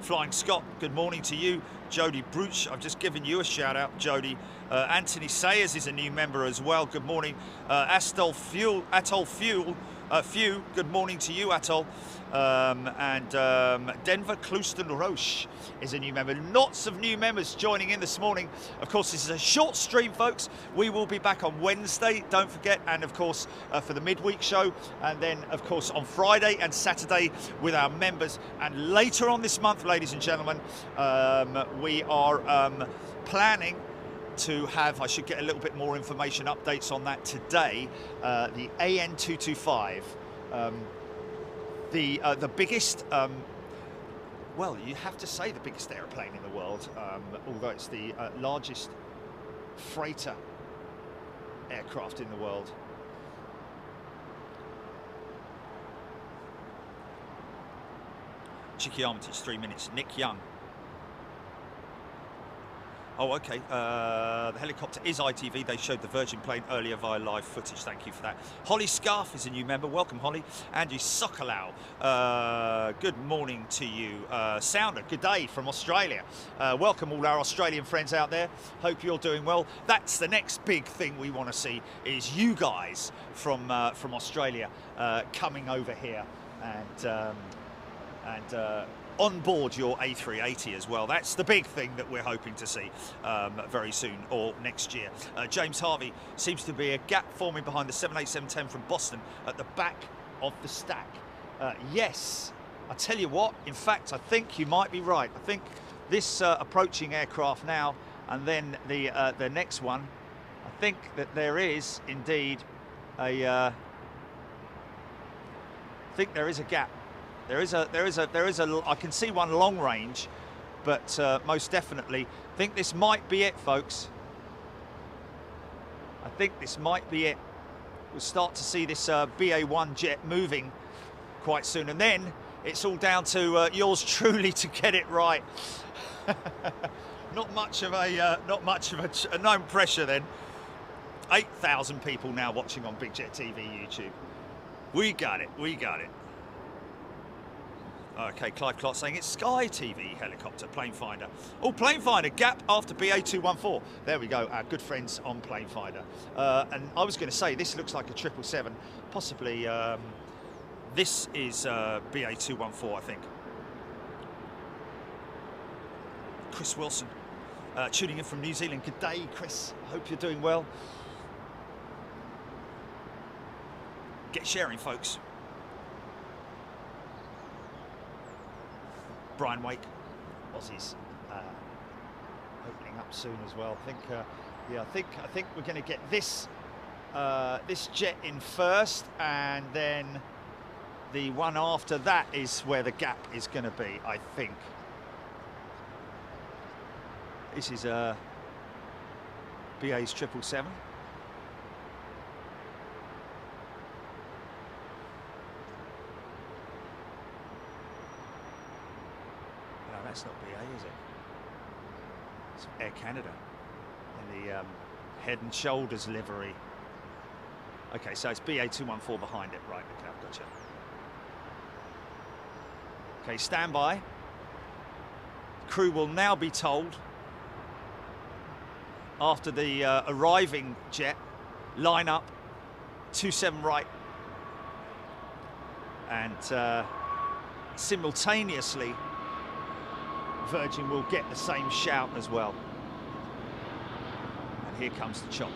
S1: Flying Scott, good morning to you. Jody Bruch, I've just given you a shout out, Jody. Anthony Sayers is a new member as well. Good morning. Atoll Fuel, good morning to you, Atoll. Denver Clouston Roche is a new member. Lots of new members joining in this morning. Of course, this is a short stream, folks. We will be back on Wednesday, don't forget, and of course for the midweek show, and then of course on Friday and Saturday with our members. And later on this month, ladies and gentlemen, we are planning to have, I should get a little bit more information, updates on that today, the AN225, the biggest, well, you have to say the biggest aeroplane in the world, although it's the largest freighter aircraft in the world. Chicky Armitage, 3 minutes. Nick Young. Oh, okay. The helicopter is ITV. They showed the Virgin plane earlier via live footage. Thank you for that. Holly Scarf is a new member. Welcome, Holly. Andy Sokolau. Good morning to you. Sounder, good day from Australia. Welcome all our Australian friends out there. Hope you're doing well. That's the next big thing we want to see, is you guys from Australia coming over here and on board your A380 as well. That's the big thing that we're hoping to see very soon, or next year. James Harvey, seems to be a gap forming behind the 787-10 from Boston at the back of the stack. Yes, I tell you what, in fact, I think you might be right. I think this approaching aircraft now, and then the next one, I think that there is indeed a, I think there is a gap. There is a, I can see one long range, but most definitely, I think this might be it, folks. I think this might be it. We'll start to see this BA1 jet moving quite soon, and then it's all down to yours truly to get it right. Not much of a, no pressure then. 8,000 people now watching on Big Jet TV YouTube. We got it, we got it. Okay, Clive Clark saying it's Sky TV helicopter, Plane Finder. Oh, Plane Finder, gap after BA214. There we go, our good friends on Plane Finder. And I was going to say, this looks like a 777. Possibly, this is BA214, I think. Chris Wilson, tuning in from New Zealand. Good day, Chris. I hope you're doing well. Get sharing, folks. Brian Wake, Aussies, opening up soon as well. I think, yeah, I think we're going to get this this jet in first, and then the one after that is where the gap is going to be, I think. This is BA's 777. No, that's not BA, is it? It's Air Canada in the head and shoulders livery. Okay, so it's BA 214 behind it, right? Okay, I've got you. Okay, stand by. Crew will now be told, after the arriving jet, line up 27 right, and simultaneously Virgin will get the same shout as well. And here comes the chopper.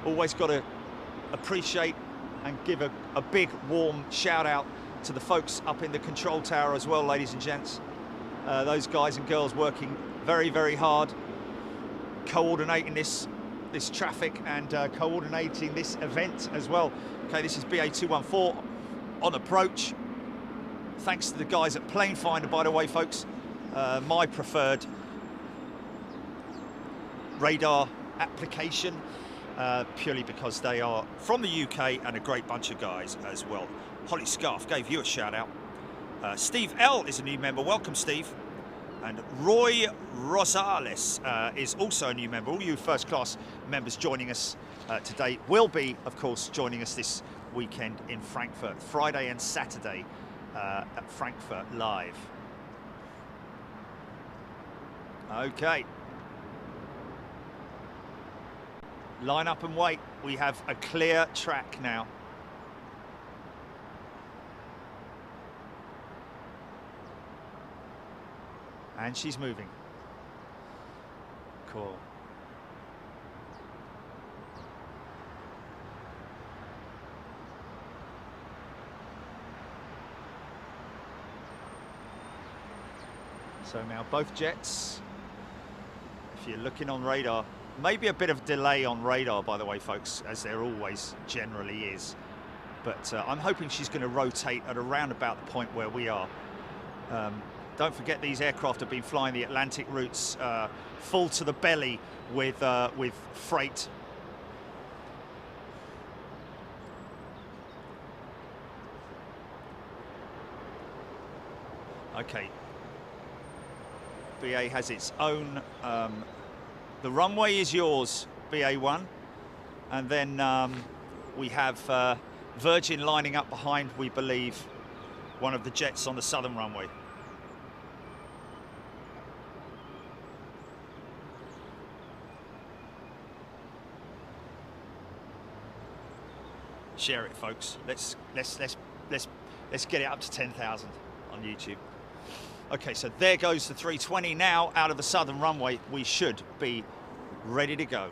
S1: Always got to appreciate and give a big warm shout out to the folks up in the control tower as well, ladies and gents. Those guys and girls working very, very hard, coordinating this traffic and coordinating this event as well. Okay, this is BA 214 on approach. Thanks to the guys at Plane Finder, by the way, folks. My preferred radar application, purely because they are from the UK and a great bunch of guys as well. Holly Scarf gave you a shout out. Steve L is a new member. Welcome, Steve. And Roy Rosales is also a new member. All you first class members joining us today will be, of course, joining us this weekend in Frankfurt, Friday and Saturday at Frankfurt Live. Okay. Line up and wait. We have a clear track now. And she's moving. Cool. So now both jets, if you're looking on radar, maybe a bit of delay on radar, by the way, folks, as there always generally is. But I'm hoping she's going to rotate at around about the point where we are. Don't forget, these aircraft have been flying the Atlantic routes full to the belly with freight. Okay. BA has its own. The runway is yours, BA1, and then we have Virgin lining up behind, we believe, one of the jets on the southern runway. Share it, folks. Let's get it up to 10,000 on YouTube. Okay, so there goes the 320 now out of the southern runway. We should be ready to go.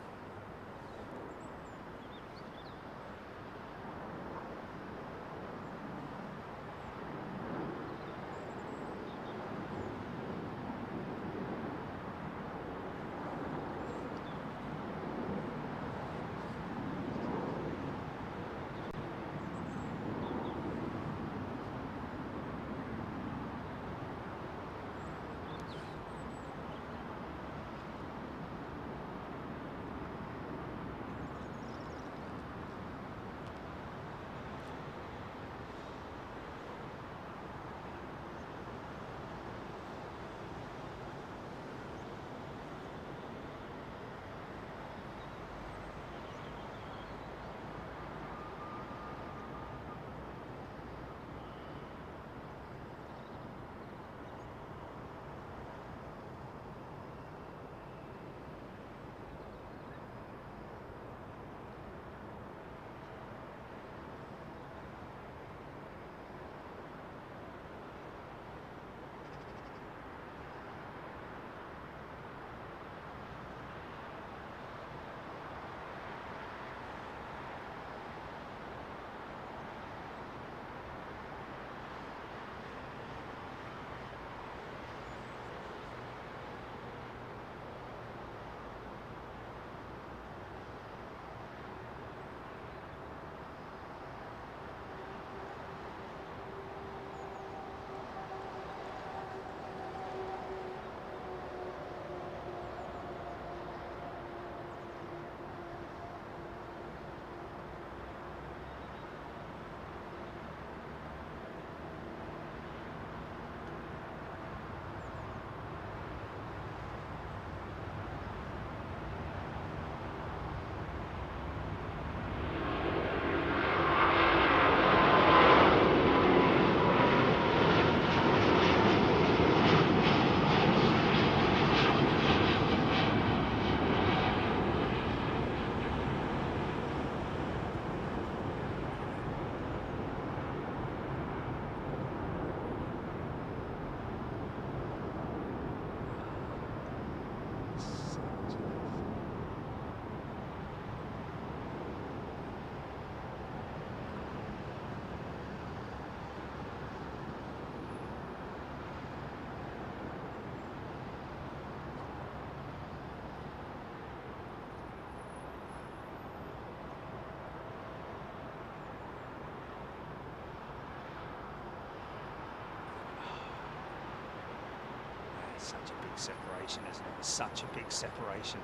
S1: Such a big separation, isn't it? Such a big separation.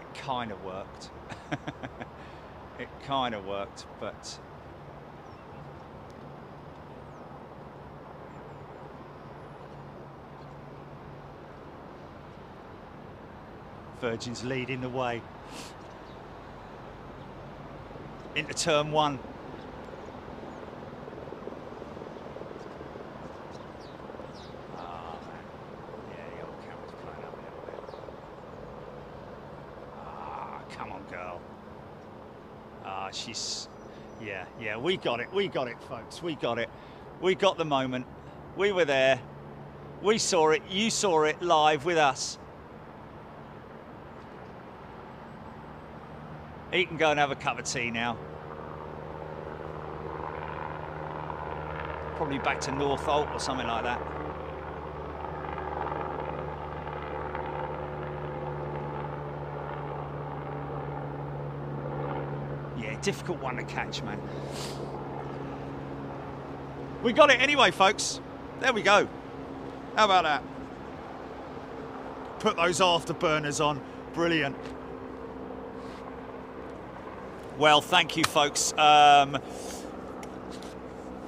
S1: It kind of worked. It kind of worked, but Virgin's leading the way into turn one. Ah, man. Yeah, the old camera's playing up a little bit. Ah, come on, girl. Ah, she's... Yeah, we got it, folks. We got it. We got the moment. We were there. We saw it. You saw it live with us. He can go and have a cup of tea now. Probably back to Northolt or something like that. Yeah, difficult one to catch, man. We got it anyway, folks. There we go. How about that? Put those afterburners on. Brilliant. Well, thank you, folks.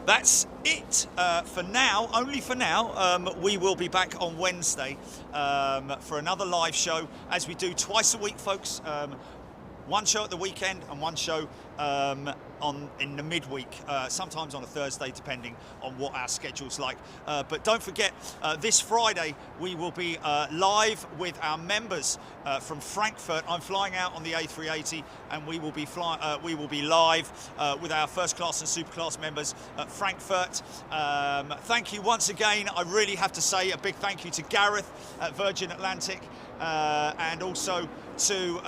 S1: That's it for now, only for now. We will be back on Wednesday for another live show, as we do twice a week, folks. One show at the weekend and one show in the midweek, sometimes on a Thursday, depending on what our schedule's like. But don't forget, this Friday we will be live with our members from Frankfurt. I'm flying out on the A380, and we will be live with our first class and super class members at Frankfurt. Thank you once again. I really have to say a big thank you to Gareth at Virgin Atlantic, and also to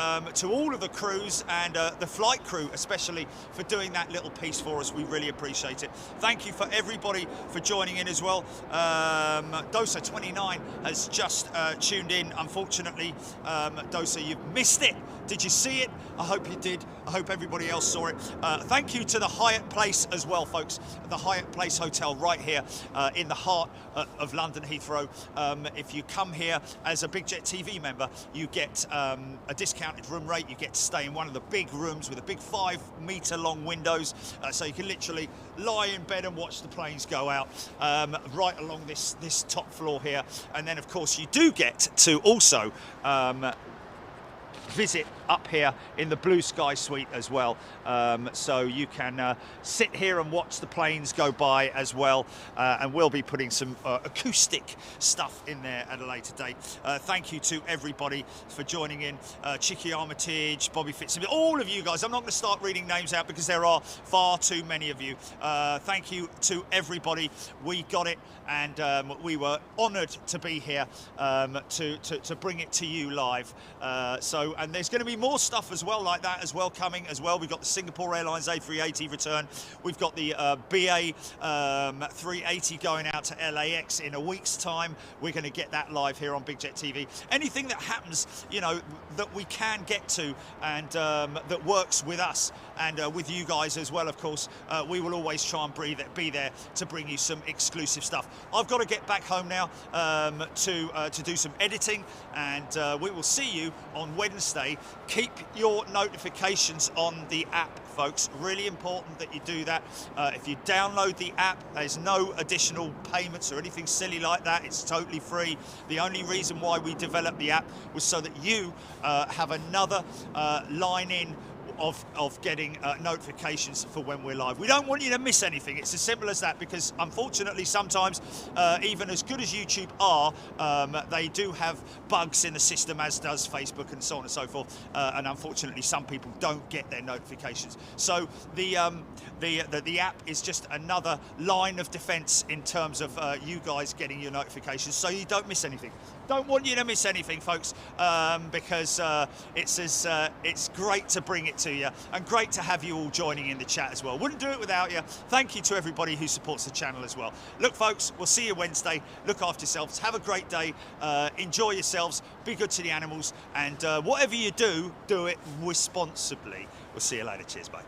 S1: all of the crews and the flight crew especially for doing that little piece for us. We really appreciate it. Thank you for everybody for joining in as well. Dosa29 has just tuned in, unfortunately. Dosa, you've missed it. Did you see it? I hope you did. I hope everybody else saw it. Thank you to the Hyatt Place as well, folks. The Hyatt Place Hotel right here in the heart of London Heathrow. If you come here as a Big Jet TV member, you get a discounted room rate. You get to stay in one of the big rooms with the big 5-meter long windows, so you can literally lie in bed and watch the planes go out right along this top floor here. And then, of course, you do get to also visit up here in the Blue Sky Suite as well, so you can sit here and watch the planes go by as well, and we'll be putting some acoustic stuff in there at a later date. Thank you to everybody for joining in. Chicky Armitage, Bobby Fitzsimmons, all of you guys. I'm not going to start reading names out because there are far too many of you. Thank you to everybody. We got it, and we were honoured to be here to bring it to you live. And there's going to be more stuff as well like that as well coming as well. We've got the Singapore Airlines A380 return. We've got the BA 380 going out to LAX in a week's time. We're going to get that live here on Big Jet TV. Anything that happens, you know, that we can get to and that works with us and with you guys as well, of course, we will always try and be there to bring you some exclusive stuff. I've got to get back home now to do some editing, and we will see you on Wednesday. Keep your notifications on the app, folks. Really important that you do that. If you download the app, there's no additional payments or anything silly like that. It's totally free. The only reason why we developed the app was so that you have another line in of getting notifications for when we're live. We don't want you to miss anything. It's as simple as that, because unfortunately sometimes even as good as YouTube are, they do have bugs in the system, as does Facebook and so on and so forth, and unfortunately some people don't get their notifications. So the app is just another line of defense in terms of you guys getting your notifications, so you don't miss anything. Don't want you to miss anything, folks, because it's great to bring it to you, and great to have you all joining in the chat as well. Wouldn't do it without you. Thank you to everybody who supports the channel as well. Look, folks, we'll see you Wednesday. Look after yourselves. Have a great day. Enjoy yourselves. Be good to the animals, and whatever you do, do it responsibly. We'll see you later. Cheers, bye.